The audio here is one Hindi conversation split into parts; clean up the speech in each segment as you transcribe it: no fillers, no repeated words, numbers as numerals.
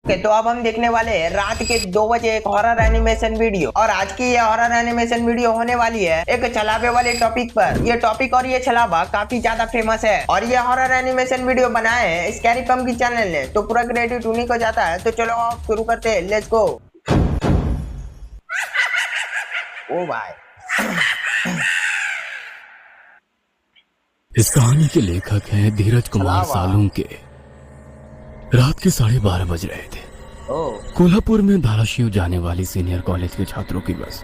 तो अब हम देखने वाले हैं रात के 2 बजे एक हॉरर एनिमेशन वीडियो। और आज की ये हॉरर एनिमेशन वीडियो होने वाली है एक छलावे वाले टॉपिक पर। ये टॉपिक और ये छलावा काफी ज्यादा फेमस है और ये हॉरर एनिमेशन वीडियो बनाए है स्कैरी पंपकिन चैनल ने। तो पूरा क्रेडिट उन्हीं को जाता है। तो चलो आप शुरू करते हैं, लेट्स गो। ओ भाई, इस कहानी के लेखक हैं धीरज कुमार सालुंके। रात के 12:30 बज रहे थे। कोल्हापुर में धाराशिव जाने वाली सीनियर कॉलेज के छात्रों की बस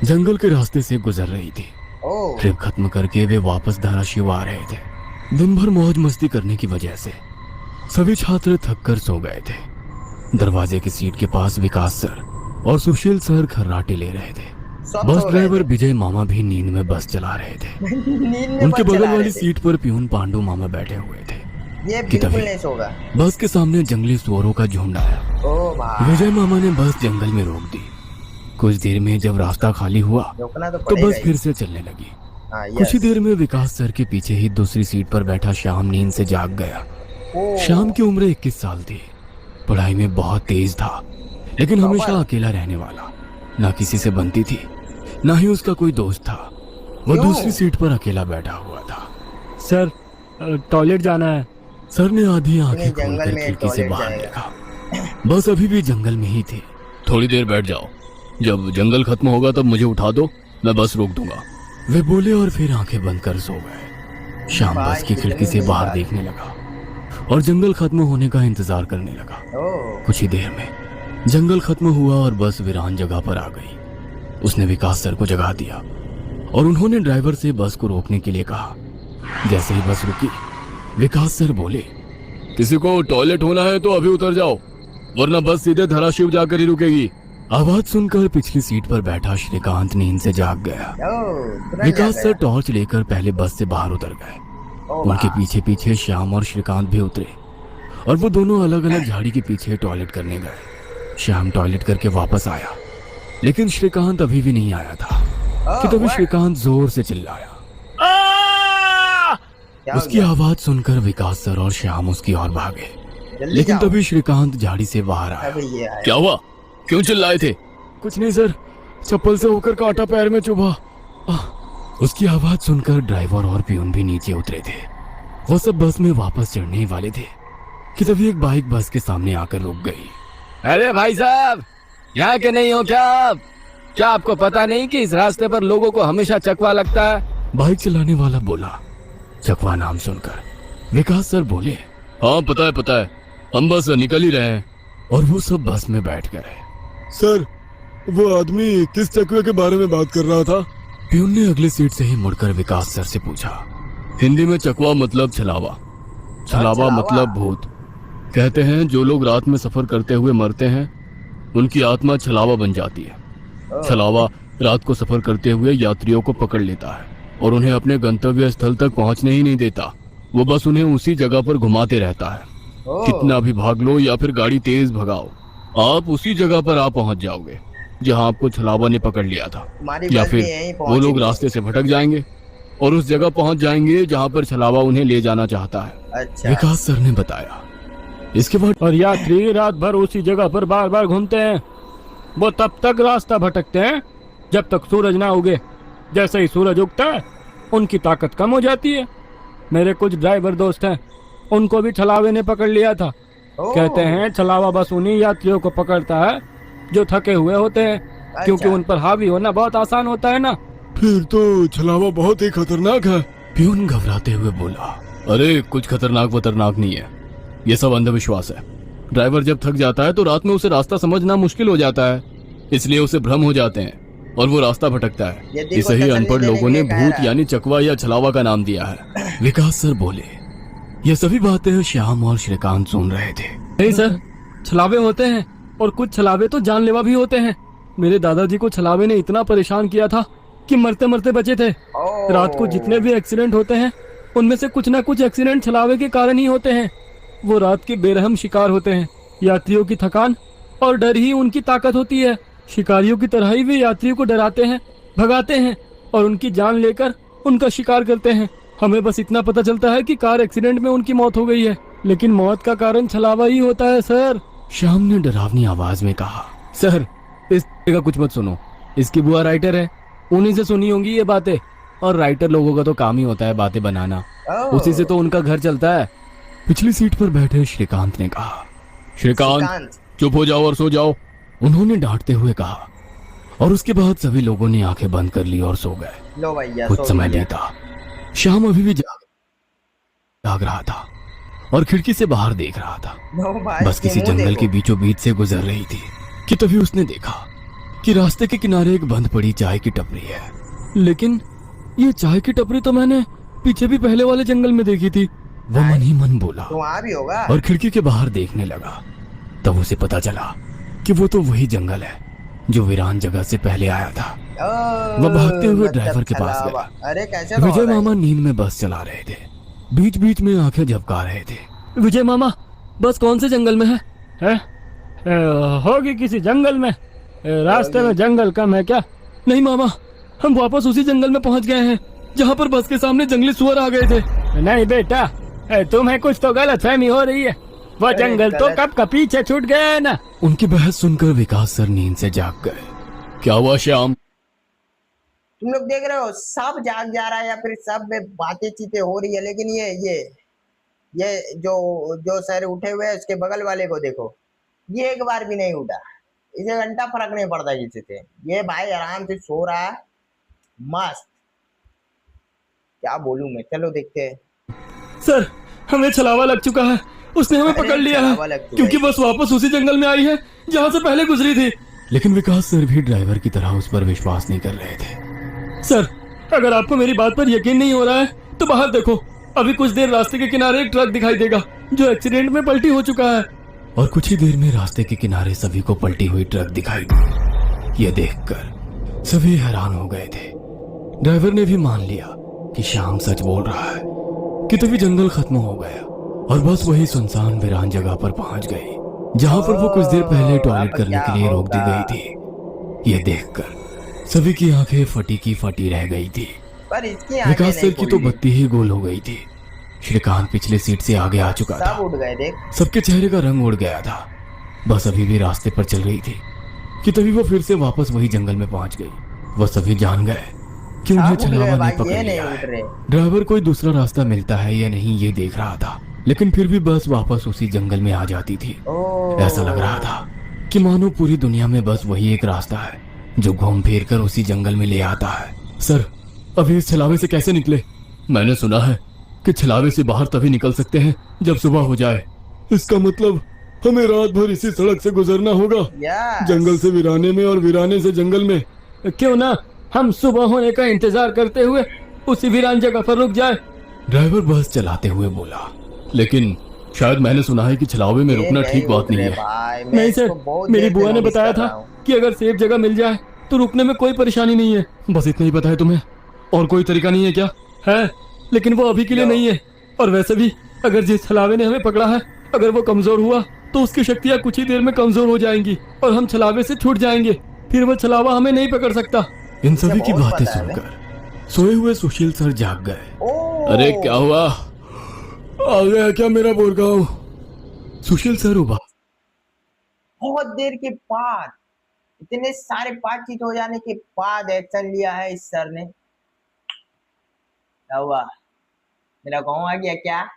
जंगल के रास्ते से गुजर रही थी। ट्रिप खत्म करके वे वापस धाराशिव आ रहे थे। दिन भर मौज मस्ती करने की वजह से सभी छात्र थक कर सो गए थे। दरवाजे की सीट के पास विकास सर और सुशील सर खर्राटे ले रहे थे। बस ड्राइवर विजय मामा भी नींद में बस चला रहे थे। उनके बगल वाली सीट पर प्यून पांडु मामा बैठे हुए थे। ये बिल्कुल नहीं सोगा। बस के सामने जंगली सुअरों का झुंड आया। विजय मामा ने बस जंगल में रोक दी। कुछ देर में जब रास्ता खाली हुआ तो बस फिर से चलने लगी। कुछ ही देर में विकास सर के पीछे ही दूसरी सीट पर बैठा श्याम नींद से जाग गया। श्याम की उम्र 21 साल थी। पढ़ाई में बहुत तेज था, लेकिन हमेशा अकेला रहने वाला। ना किसी से बनती थी, ना ही उसका कोई दोस्त था। वो दूसरी सीट पर अकेला बैठा हुआ था। सर, टॉयलेट जाना है। सर ने आधी आंखें खोलकर खिड़की से बाहर देखा। बस अभी भी जंगल में ही थी। थोड़ी देर बैठ जाओ, जब जंगल खत्म होगा तब मुझे उठा दो, मैं बस रोक दूंगा, वे बोले और फिर आंखें बंद कर सो गए। शाम बस की खिड़की से बाहर देखने लगा और जंगल खत्म होने का इंतजार करने लगा। कुछ ही देर में जंगल खत्म हुआ और बस वीरान जगह पर आ गई। उसने विकास सर को जगा दिया और उन्होंने ड्राइवर से बस को रोकने के लिए कहा। जैसे ही बस रुकी, विकास सर बोले, किसी को टॉयलेट होना है तो अभी उतर जाओ, वरना बस सीधे धाराशिव जाकर ही रुकेगी। आवाज सुनकर पिछली सीट पर बैठा श्रीकांत नींद से जाग गया। विकास सर टॉर्च लेकर पहले बस से बाहर उतर गए। उनके पीछे पीछे श्याम और श्रीकांत भी उतरे और वो दोनों अलग अलग झाड़ी के पीछे टॉयलेट करने गए। श्याम टॉयलेट करके वापस आया, लेकिन श्रीकांत अभी भी नहीं आया था कि तभी श्रीकांत जोर से चिल्लाया। उसकी आवाज सुनकर विकास सर और श्याम उसकी ओर भागे, लेकिन तभी श्रीकांत झाड़ी से बाहर आया। क्या हुआ, क्यों चिल्लाए थे? कुछ नहीं सर, चप्पल से होकर कांटा पैर में चुभा। उसकी आवाज सुनकर ड्राइवर और प्यून भी नीचे उतरे थे। वो सब बस में वापस चढ़ने ही वाले थे कि तभी एक बाइक बस के सामने आकर रुक गई। अरे भाई साहब, यहाँ के नहीं हो क्या आप? क्या आपको पता नहीं कि इस रास्ते पर लोगों को हमेशा चकवा लगता है? बाइक चलाने वाला बोला। चकवा नाम सुनकर विकास सर बोले, हाँ पता है, हम बस निकल ही रहे हैं। और वो सब बस में बैठ गए। सर, वो आदमी किस चकवे के बारे में बात कर रहा था? प्यून ने अगली सीट से ही मुड़कर विकास सर से पूछा। हिंदी में चकवा मतलब छलावा, छलावा मतलब भूत। कहते हैं जो लोग रात में सफर करते हुए मरते हैं, उनकी आत्मा छलावा बन जाती है। छलावा रात को सफर करते हुए यात्रियों को पकड़ लेता है और उन्हें अपने गंतव्य स्थल तक पहुंचने ही नहीं देता। वो बस उन्हें उसी जगह पर घुमाते रहता है। कितना भी भाग लो या फिर गाड़ी तेज भगाओ, आप उसी जगह पर आप पहुंच जाओगे जहां आपको छलावा ने पकड़ लिया था। या फिर वो लोग रास्ते से भटक जाएंगे और उस जगह पहुंच जाएंगे जहां पर छलावा उन्हें ले जाना चाहता है। विकास सर ने बताया। इसके बाद और यात्री रात भर उसी जगह पर बार बार घूमते हैं। वो तब तक रास्ता भटकते हैं जब तक सूरज ना उगे। जैसे ही सूरज उगता है, उनकी ताकत कम हो जाती है। मेरे कुछ ड्राइवर दोस्त हैं, उनको भी छलावे ने पकड़ लिया था। कहते हैं छलावा बस उन्हीं यात्रियों को पकड़ता है जो थके हुए होते हैं, क्योंकि उन पर हावी होना बहुत आसान होता है ना। फिर तो छलावा बहुत ही खतरनाक है। प्यून घबराते हुए बोला, अरे कुछ खतरनाक वतरनाक नहीं है, ये सब अंधविश्वास है। ड्राइवर जब थक जाता है तो रात में उसे रास्ता समझना मुश्किल हो जाता है, इसलिए उसे भ्रम हो जाते हैं और वो रास्ता भटकता है। इसे ही अनपढ़ लोगों ने भूत यानी चकवा या छलावा का नाम दिया है। विकास सर बोले। ये सभी बातें श्याम और श्रीकांत सुन रहे थे। नहीं सर, छलावे होते हैं और कुछ छलावे तो जानलेवा भी होते हैं। मेरे दादाजी को छलावे ने इतना परेशान किया था कि मरते मरते बचे थे। रात को जितने भी एक्सीडेंट होते हैं, उनमें से कुछ ना कुछ एक्सीडेंट छलावे के कारण ही होते हैं। वो रात के बेरहम शिकार होते हैं। यात्रियों की थकान और डर ही उनकी ताकत होती है। शिकारियों की तरह ही वे यात्रियों को डराते हैं, भगाते हैं और उनकी जान लेकर उनका शिकार करते हैं। हमें बस इतना पता चलता है कि कार एक्सीडेंट में उनकी मौत हो गई है, लेकिन मौत का कारण छलावा ही होता है सर। श्याम ने डरावनी आवाज में कहा। सर, इस का कुछ मत सुनो। इसकी बुआ राइटर है, उन्हीं से सुनी होंगी ये बातें। और राइटर लोगों का तो काम ही होता है बातें बनाना, उसी से तो उनका घर चलता है। पिछली सीट पर बैठे श्रीकांत ने कहा। श्रीकांत, चुप हो जाओ और सो जाओ, उन्होंने डांटते हुए कहा। और उसके बाद सभी लोगों ने आंखें बंद कर ली और सो गए। लो भैया, कुछ समय बीता। श्याम अभी भी जाग रहा था और खिड़की से बाहर देख रहा था। लो भाई, बस किसी मुंह जंगल देखो। के बीचों बीच से गुजर रही थी कि तभी उसने देखा कि रास्ते के किनारे एक बंद पड़ी चाय की टपरी है। लेकिन ये चाय की टपरी तो मैंने पीछे भी पहले वाले जंगल में देखी थी। वो मन ही मन बोला तो वहाँ भी होगा। और खिड़की के बाहर देखने लगा। तब उसे पता चला कि वो तो वही जंगल है जो वीरान जगह से पहले आया था। वह भागते हुए ड्राइवर के पास गया। अरे कैसे विजय भागा मामा नींद में बस चला रहे थे, बीच बीच में आंखें झपका रहे थे। विजय मामा, बस कौन से जंगल में है? होगी किसी जंगल में। रास्ते में जंगल कम है क्या? नहीं मामा, हम वापस उसी जंगल में पहुंच गए हैं जहाँ पर बस के सामने जंगली सुअर आ गए थे। नहीं बेटा, तुम्हें कुछ तो गलतफहमी हो रही है। वो जंगल तो कब का पीछे छूट गया है ना। उनकी बहस सुनकर विकास सर नींद से जाग गए। क्या हुआ श्याम? तुम लोग देख रहे हो, सब जाग जा रहा है या फिर सब में बातें चीतें हो रही है, लेकिन ये जो सर उठे हुए हैं उसके बगल वाले को देखो, ये एक बार भी नहीं उठा। इसे घंटा फर्क नहीं पड़ता किसी से। ये भाई आराम से सो रहा है, मस्त। क्या बोलूं मैं, चलो देखते हैं। सर, हमें छलावा लग चुका है। उसने हमें अरे, पकड़ लिया छलावा है लग चुका क्योंकि है। बस वापस उसी जंगल में आई है जहाँ से पहले गुजरी थी। लेकिन विकास सर भी ड्राइवर की तरह उस पर विश्वास नहीं कर रहे थे। सर, अगर आपको मेरी बात पर यकीन नहीं हो रहा है तो बाहर देखो। अभी कुछ देर रास्ते के किनारे एक ट्रक दिखाई देगा जो एक्सीडेंट में पलटी हो चुका है। और कुछ ही देर में रास्ते के किनारे सभी को पलटी हुई ट्रक दिखाई दी। ये देखकर सभी हैरान हो गए थे। ड्राइवर ने भी मान लिया कि श्याम सच बोल रहा है कि तभी जंगल खत्म हो गया और बस वही सुनसान वीरान जगह पर पहुंच गई जहां पर वो कुछ देर पहले टॉयलेट करने के लिए रोक दी गई थी। ये देखकर सभी की आंखें फटी की फटी रह गई थी। पर इसकी आंखें विकास सर नहीं की तो खुली। बत्ती ही गोल हो गई थी। श्रीकांत पिछले सीट से आगे आ चुका था। सब उठ गए देख। सबके चेहरे का रंग उड़ गया था। बस अभी भी रास्ते पर चल रही थी कि तभी वो फिर से वापस वही जंगल में पहुंच गई। वो सभी जान गए कि उन्हें सब उठ गए छलावा भाई, ने पकड़ ये लिया नहीं उठ है। रहे। ड्राइवर कोई दूसरा रास्ता मिलता है या नहीं ये देख रहा था, लेकिन फिर भी बस वापस उसी जंगल में आ जाती थी। ओह। ऐसा लग रहा था कि मानो पूरी दुनिया में बस वही एक रास्ता है जो घूम फिर कर उसी जंगल में ले आता है। सर, अभी इस छलावे से कैसे निकले? मैंने सुना है कि छलावे से बाहर तभी निकल सकते हैं जब सुबह हो जाए। इसका मतलब हमें रात भर इसी सड़क से गुजरना होगा, यस। जंगल से वीराने में और वीराने से जंगल में। क्यों ना हम सुबह होने का इंतजार करते हुए उसी वीरान जगह पर रुक जाए। ड्राइवर बस चलाते हुए बोला। लेकिन शायद मैंने सुना है कि छलावे में ये रुकना नहीं ठीक बात उठ नहीं रहे है। भाई, मैं नहीं सर, इसको बहुत मेरी देर से बुआ ने नोटिस बताया कर रहा था हूँ। कि अगर सेफ जगह मिल जाए तो रुकने में कोई परेशानी नहीं है। बस इतना ही पता है तुम्हें, और कोई तरीका नहीं है क्या? है, लेकिन वो अभी के लिए नहीं है। और वैसे भी अगर जिस छलावे ने हमें पकड़ा है, अगर वो कमजोर हुआ तो उसकी शक्तियाँ कुछ ही देर में कमजोर हो जाएंगी और हम छलावे से छूट जाएंगे। फिर वो छलावा हमें नहीं पकड़ सकता। इन सभी की बहुत बातें पता है बे। सुनकर सोए हुए सुशील सर जाग गए। ओह। अरे क्या हुआ? आ गया क्या मेरा बोरगांव? सुशील सर उबा बहुत देर के बाद, इतने सारे बातचीत हो जाने के बाद एक्शन लिया है इस सर ने। क्या हुआ, मेरा गाँव आ गया क्या?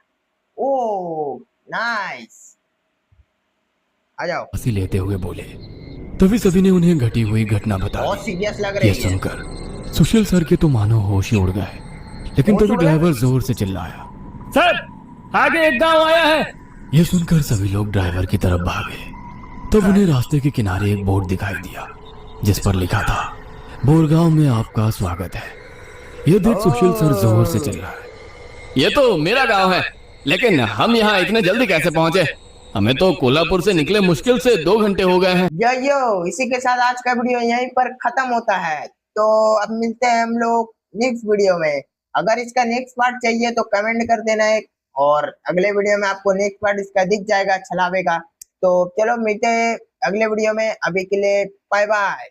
ओह नाइस, आ जाओ। सांसें लेते हुए बोले। तभी सभी ने उन्हें घटी हुई घटना बता बहुत दी। सीरियस लग ये रही है। सुनकर सुशील सर के तो मानो होश ही उड़ गए। लेकिन होश तभी उड़ गए? ड्राइवर जोर से चिल्लाया। सर, आगे एक गांव आया है। ये सुनकर सभी लोग ड्राइवर की तरफ भागे। तब उन्हें रास्ते के किनारे एक बोर्ड दिखाई दिया जिस पर लिखा था, बोरगांव में आपका स्वागत है। यह देख सुशील सर जोर से चिल्ला है। ये तो मेरा गांव है, लेकिन हम यहाँ इतने जल्दी कैसे पहुँचे? हमें तो कोल्हापुर से निकले मुश्किल से 2 घंटे हो गए हैं। यो, इसी के साथ आज का वीडियो यहीं पर खत्म होता है। तो अब मिलते हैं हम लोग नेक्स्ट वीडियो में। अगर इसका नेक्स्ट पार्ट चाहिए तो कमेंट कर देना एक, और अगले वीडियो में आपको नेक्स्ट पार्ट इसका दिख जाएगा छलावे का। तो चलो मिलते हैं अगले वीडियो में, अभी के लिए बाय बाय।